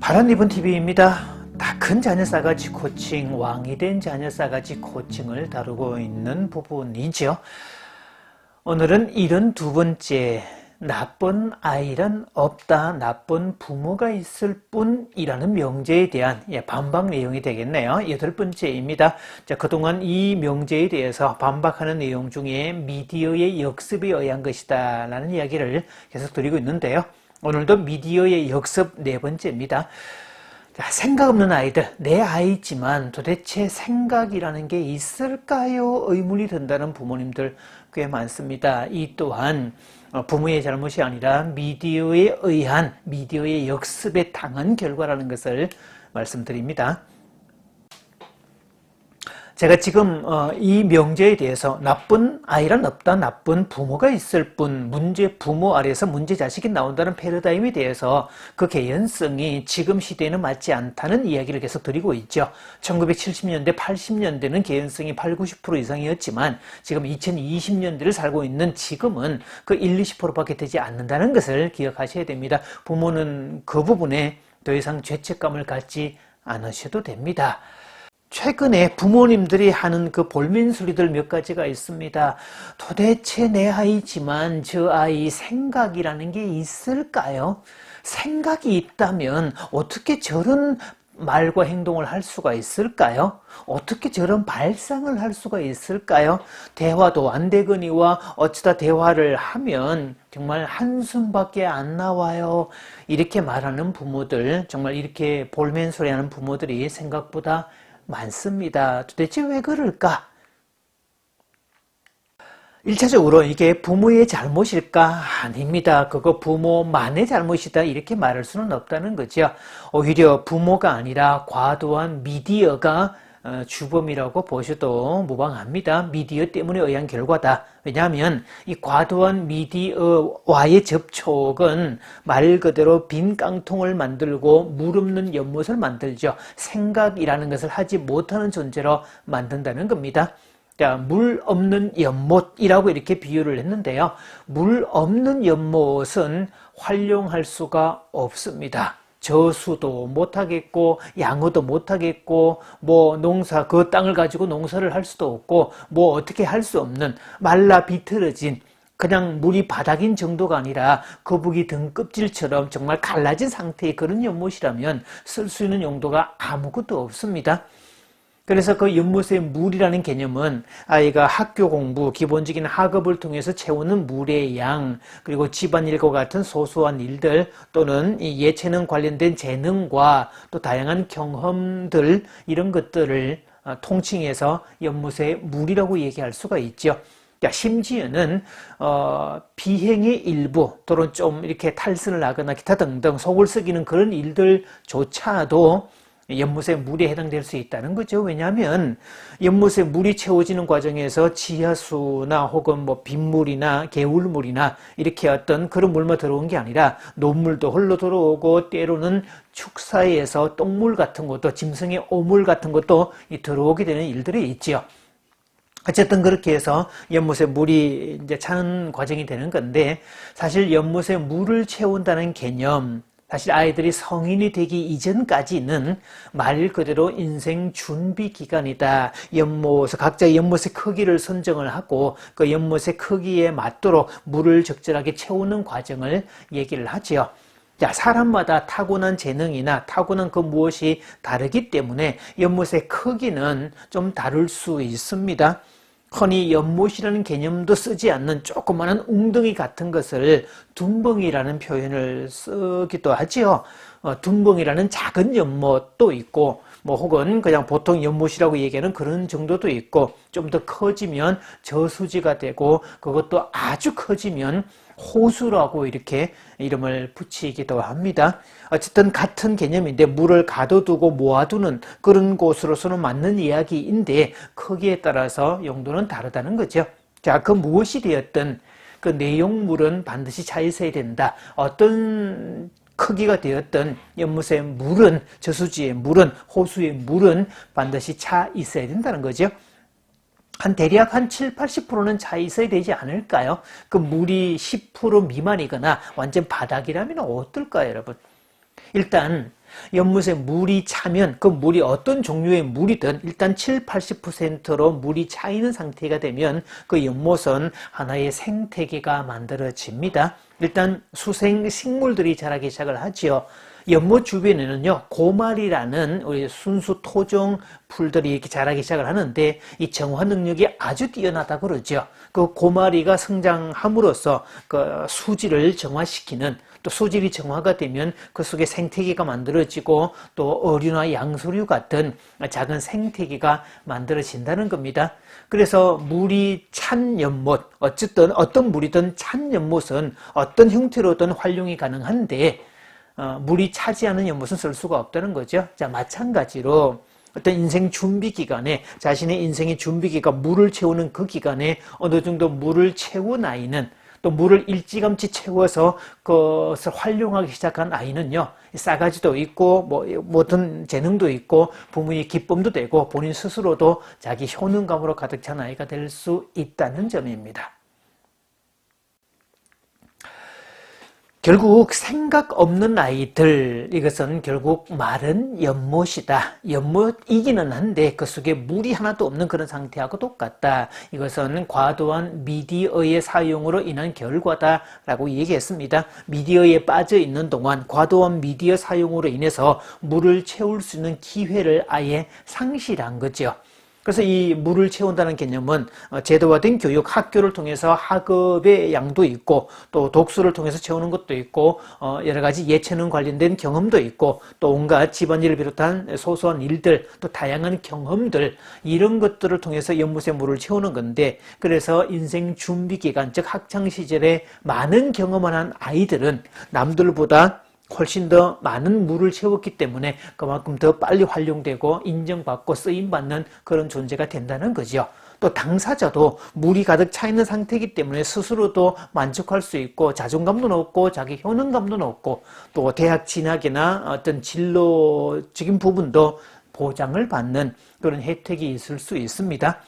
바람리본TV입니다. 다 큰 자녀 싸가지 코칭, 왕이 된 자녀 싸가지 코칭을 다루고 있는 부분이죠. 오늘은 72번째, 나쁜 아이란 없다, 나쁜 부모가 있을 뿐이라는 명제에 대한 반박 내용이 되겠네요. 8번째입니다. 자, 그동안 이 명제에 대해서 반박하는 내용 중에 미디어의 역습에 의한 것이다 라는 이야기를 계속 드리고 있는데요. 오늘도 미디어의 역습 4번째입니다. 자, 생각 없는 아이들, 내 아이지만 도대체 생각이라는 게 있을까요? 의문이 든다는 부모님들 꽤 많습니다. 이 또한 부모의 잘못이 아니라 미디어에 의한, 미디어의 역습에 당한 결과라는 것을 말씀드립니다. 제가 지금 이 명제에 대해서 나쁜 아이란 없다, 나쁜 부모가 있을 뿐, 문제 부모 아래에서 문제 자식이 나온다는 패러다임에 대해서 그 개연성이 지금 시대에는 맞지 않다는 이야기를 계속 드리고 있죠. 1970년대, 80년대는 개연성이 80, 90% 이상이었지만 지금 2020년대를 살고 있는 지금은 그 1, 20%밖에 되지 않는다는 것을 기억하셔야 됩니다. 부모는 그 부분에 더 이상 죄책감을 갖지 않으셔도 됩니다. 최근에 부모님들이 하는 그 볼멘소리들 몇 가지가 있습니다. 도대체 내 아이지만 저 아이 생각이라는 게 있을까요? 생각이 있다면 어떻게 저런 말과 행동을 할 수가 있을까요? 어떻게 저런 발상을 할 수가 있을까요? 대화도 안 되거니와 어쩌다 대화를 하면 정말 한숨밖에 안 나와요. 이렇게 말하는 부모들, 정말 이렇게 볼멘소리 하는 부모들이 생각보다 많습니다. 도대체 왜 그럴까? 1차적으로 이게 부모의 잘못일까? 아닙니다. 그거 부모만의 잘못이다 이렇게 말할 수는 없다는 거죠. 오히려 부모가 아니라 과도한 미디어가 주범이라고 보셔도 무방합니다. 미디어 때문에 의한 결과다. 왜냐하면 이 과도한 미디어와의 접촉은 말 그대로 빈 깡통을 만들고 물 없는 연못을 만들죠. 생각이라는 것을 하지 못하는 존재로 만든다는 겁니다. 자, 물 없는 연못이라고 이렇게 비유를 했는데요. 물 없는 연못은 활용할 수가 없습니다. 저수도 못하겠고 양어도 못하겠고 뭐 농사 그 땅을 가지고 농사를 할 수도 없고 뭐 어떻게 할 수 없는 말라 비틀어진 그냥 물이 바닥인 정도가 아니라 거북이 등껍질처럼 정말 갈라진 상태의 그런 연못이라면 쓸 수 있는 용도가 아무것도 없습니다. 그래서 그 연못의 물이라는 개념은 아이가 학교 공부, 기본적인 학업을 통해서 채우는 물의 양, 그리고 집안일과 같은 소소한 일들 또는 이 예체능 관련된 재능과 또 다양한 경험들 이런 것들을 통칭해서 연못의 물이라고 얘기할 수가 있죠. 심지어는 비행의 일부 또는 좀 이렇게 탈선을 하거나 기타 등등 속을 썩이는 그런 일들조차도 연못의 물에 해당될 수 있다는 거죠. 왜냐하면 연못에 물이 채워지는 과정에서 지하수나 혹은 뭐 빗물이나 개울물이나 이렇게 어떤 그런 물만 들어온 게 아니라 논물도 흘러 들어오고 때로는 축사에서 똥물 같은 것도 짐승의 오물 같은 것도 들어오게 되는 일들이 있지요. 어쨌든 그렇게 해서 연못에 물이 이제 차는 과정이 되는 건데 사실 연못에 물을 채운다는 개념 사실 아이들이 성인이 되기 이전까지는 말 그대로 인생 준비 기간이다. 각자 연못의 크기를 선정을 하고 그 연못의 크기에 맞도록 물을 적절하게 채우는 과정을 얘기를 하지요. 자, 사람마다 타고난 재능이나 타고난 그 무엇이 다르기 때문에 연못의 크기는 좀 다를 수 있습니다. 흔히 연못이라는 개념도 쓰지 않는 조그마한 웅덩이 같은 것을 둔벙이라는 표현을 쓰기도 하지요. 둔벙이라는 작은 연못도 있고 뭐 혹은 그냥 보통 연못이라고 얘기하는 그런 정도도 있고 좀 더 커지면 저수지가 되고 그것도 아주 커지면 호수라고 이렇게 이름을 붙이기도 합니다. 어쨌든 같은 개념인데 물을 가둬두고 모아두는 그런 곳으로서는 맞는 이야기인데 크기에 따라서 용도는 다르다는 거죠. 자, 그 무엇이 되었든 그 내용물은 반드시 차 있어야 된다. 어떤 크기가 되었든 연못의 물은, 저수지의 물은, 호수의 물은 반드시 차 있어야 된다는 거죠. 대략 한 7, 80%는 차 있어야 되지 않을까요? 그 물이 10% 미만이거나 완전 바닥이라면 어떨까요, 여러분? 일단 연못에 물이 차면 그 물이 어떤 종류의 물이든 일단 7, 80%로 물이 차 있는 상태가 되면 그 연못은 하나의 생태계가 만들어집니다. 일단 수생 식물들이 자라기 시작을 하지요. 연못 주변에는요, 고말이라는 우리 순수 토종 풀들이 이렇게 자라기 시작을 하는데 이 정화 능력이 아주 뛰어나다 그러죠. 그 고마리가 성장함으로써 그 수질을 정화시키는, 또 수질이 정화가 되면 그 속에 생태계가 만들어지고 또 어류나 양서류 같은 작은 생태계가 만들어진다는 겁니다. 그래서 물이 찬 연못, 어쨌든 어떤 물이든 찬 연못은 어떤 형태로든 활용이 가능한데 물이 차지 않은 연못은 쓸 수가 없다는 거죠. 자, 마찬가지로 어떤 인생 준비 기간에 자신의 인생의 준비 기간, 물을 채우는 그 기간에 어느 정도 물을 채운 아이는, 또 물을 일찌감치 채워서 그것을 활용하기 시작한 아이는요, 싸가지도 있고 모든 재능도 있고 부모의 기쁨도 되고 본인 스스로도 자기 효능감으로 가득 찬 아이가 될 수 있다는 점입니다. 결국 생각 없는 아이들, 이것은 결국 마른 연못이다. 연못이기는 한데 그 속에 물이 하나도 없는 그런 상태하고 똑같다. 이것은 과도한 미디어의 사용으로 인한 결과다라고 얘기했습니다. 미디어에 빠져 있는 동안 과도한 미디어 사용으로 인해서 물을 채울 수 있는 기회를 아예 상실한 거죠. 그래서 이 물을 채운다는 개념은 제도화된 교육, 학교를 통해서 학업의 양도 있고 또 독서를 통해서 채우는 것도 있고 여러 가지 예체능 관련된 경험도 있고 또 온갖 집안일을 비롯한 소소한 일들, 또 다양한 경험들, 이런 것들을 통해서 연못에 물을 채우는 건데, 그래서 인생 준비 기간, 즉 학창 시절에 많은 경험을 한 아이들은 남들보다 훨씬 더 많은 물을 채웠기 때문에 그만큼 더 빨리 활용되고 인정받고 쓰임받는 그런 존재가 된다는 거죠. 또 당사자도 물이 가득 차 있는 상태이기 때문에 스스로도 만족할 수 있고 자존감도 높고 자기 효능감도 높고 또 대학 진학이나 어떤 진로적인 부분도 보장을 받는 그런 혜택이 있을 수 있습니다.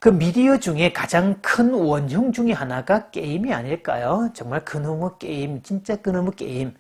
그 미디어 중에 가장 큰 원형 중에 하나가 게임이 아닐까요? 정말 그놈의 게임, 진짜 그놈의 게임.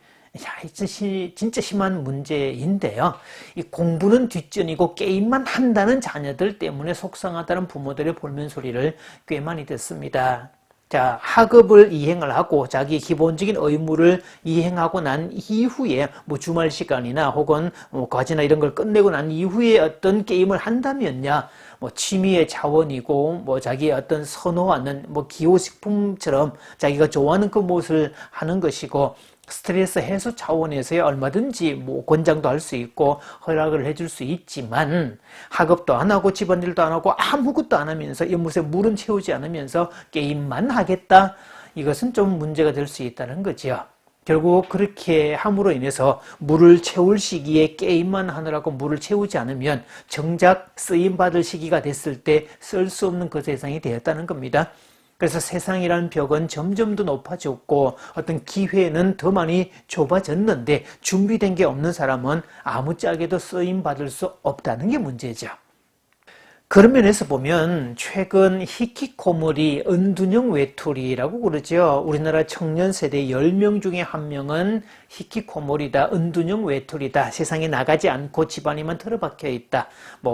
진짜 심한 문제인데요. 이 공부는 뒷전이고 게임만 한다는 자녀들 때문에 속상하다는 부모들의 볼멘소리를 꽤 많이 듣습니다. 자, 학업을 이행을 하고 자기 기본적인 의무를 이행하고 난 이후에 주말 시간이나 혹은 과제나 이런 걸 끝내고 난 이후에 어떤 게임을 한다면야 취미의 차원이고 자기의 어떤 선호하는 기호식품처럼 자기가 좋아하는 그 무엇을 하는 것이고, 스트레스 해소 차원에서야 얼마든지 권장도 할 수 있고 허락을 해줄 수 있지만, 학업도 안 하고 집안일도 안 하고 아무것도 안 하면서 연못에 물은 채우지 않으면서 게임만 하겠다, 이것은 좀 문제가 될 수 있다는 거죠. 결국 그렇게 함으로 인해서 물을 채울 시기에 게임만 하느라고 물을 채우지 않으면 정작 쓰임받을 시기가 됐을 때 쓸 수 없는 그 세상이 되었다는 겁니다. 그래서 세상이라는 벽은 점점 더 높아졌고 어떤 기회는 더 많이 좁아졌는데 준비된 게 없는 사람은 아무짝에도 쓰임받을 수 없다는 게 문제죠. 그런 면에서 보면 최근 히키코모리, 은둔형 외톨이라고 그러죠. 우리나라 청년 세대 10명 중에 1명은 히키코모리다, 은둔형 외톨이다, 세상에 나가지 않고 집안에만 틀어박혀 있다.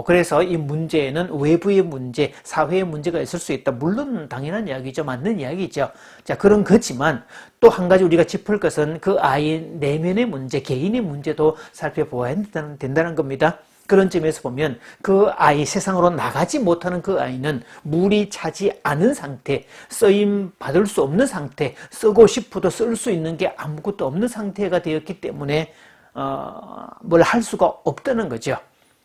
그래서 이 문제에는 외부의 문제, 사회의 문제가 있을 수 있다. 물론 당연한 이야기죠. 맞는 이야기죠. 자, 그런 거지만 또 한 가지 우리가 짚을 것은 그 아이 내면의 문제, 개인의 문제도 살펴보아야 된다는 겁니다. 그런 점에서 보면 그 아이, 세상으로 나가지 못하는 그 아이는 물이 차지 않은 상태, 쓰임 받을 수 없는 상태, 쓰고 싶어도 쓸 수 있는 게 아무것도 없는 상태가 되었기 때문에 뭘 할 수가 없다는 거죠.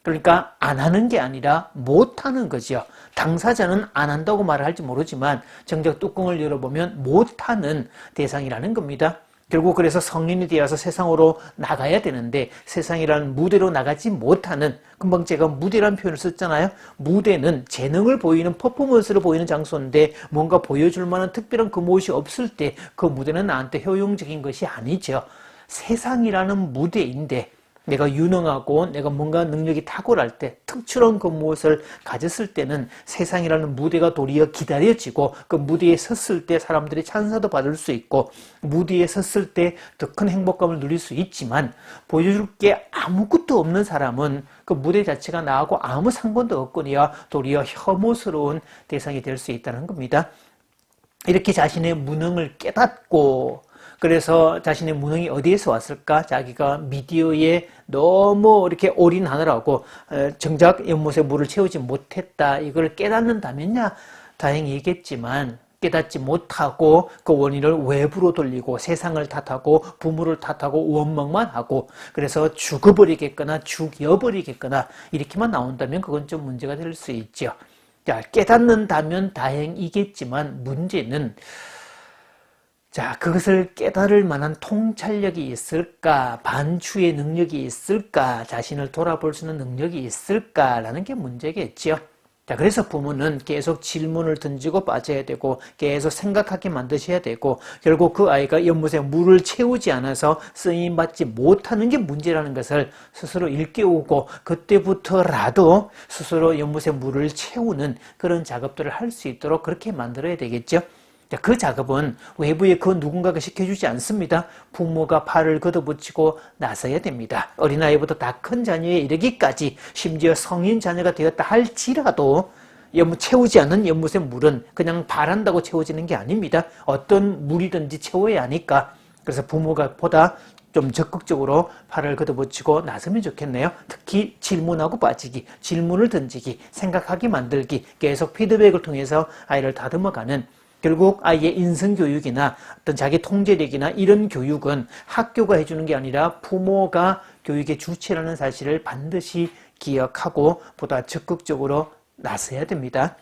그러니까 안 하는 게 아니라 못 하는 거죠. 당사자는 안 한다고 말을 할지 모르지만 정작 뚜껑을 열어보면 못 하는 대상이라는 겁니다. 결국 그래서 성인이 되어서 세상으로 나가야 되는데 세상이라는 무대로 나가지 못하는, 금방 제가 무대라는 표현을 썼잖아요. 무대는 재능을 보이는, 퍼포먼스를 보이는 장소인데 뭔가 보여줄 만한 특별한 그 무엇이 없을 때 그 무대는 나한테 효용적인 것이 아니죠. 세상이라는 무대인데 내가 유능하고 내가 뭔가 능력이 탁월할 때, 특출한 그 무엇을 가졌을 때는 세상이라는 무대가 도리어 기다려지고 그 무대에 섰을 때 사람들이 찬사도 받을 수 있고 무대에 섰을 때 더 큰 행복감을 누릴 수 있지만 보여줄 게 아무것도 없는 사람은 그 무대 자체가 나하고 아무 상관도 없거니와 도리어 혐오스러운 대상이 될 수 있다는 겁니다. 이렇게 자신의 무능을 깨닫고 그래서 자신의 무능이 어디에서 왔을까? 자기가 미디어에 너무 이렇게 올인하느라고 정작 연못에 물을 채우지 못했다. 이걸 깨닫는다면야 다행이겠지만 깨닫지 못하고 그 원인을 외부로 돌리고 세상을 탓하고 부모를 탓하고 원망만 하고 그래서 죽어버리겠거나 죽여버리겠거나 이렇게만 나온다면 그건 좀 문제가 될 수 있죠. 자, 깨닫는다면 다행이겠지만 문제는 자, 그것을 깨달을 만한 통찰력이 있을까? 반추의 능력이 있을까? 자신을 돌아볼 수 있는 능력이 있을까라는 게 문제겠죠. 자, 그래서 부모는 계속 질문을 던지고 빠져야 되고 계속 생각하게 만드셔야 되고 결국 그 아이가 연못에 물을 채우지 않아서 쓰임받지 못하는 게 문제라는 것을 스스로 일깨우고 그때부터라도 스스로 연못에 물을 채우는 그런 작업들을 할 수 있도록 그렇게 만들어야 되겠죠. 자, 그 작업은 외부에 그 누군가가 시켜주지 않습니다. 부모가 팔을 걷어붙이고 나서야 됩니다. 어린아이보다 다 큰 자녀에 이르기까지 심지어 성인 자녀가 되었다 할지라도 연못 채우지 않는 연못의 물은 그냥 바란다고 채워지는 게 아닙니다. 어떤 물이든지 채워야 하니까 그래서 부모가 보다 좀 적극적으로 팔을 걷어붙이고 나서면 좋겠네요. 특히 질문하고 빠지기, 질문을 던지기, 생각하게 만들기, 계속 피드백을 통해서 아이를 다듬어가는 결국 아이의 인성교육이나 어떤 자기 통제력이나 이런 교육은 학교가 해주는 게 아니라 부모가 교육의 주체라는 사실을 반드시 기억하고 보다 적극적으로 나서야 됩니다.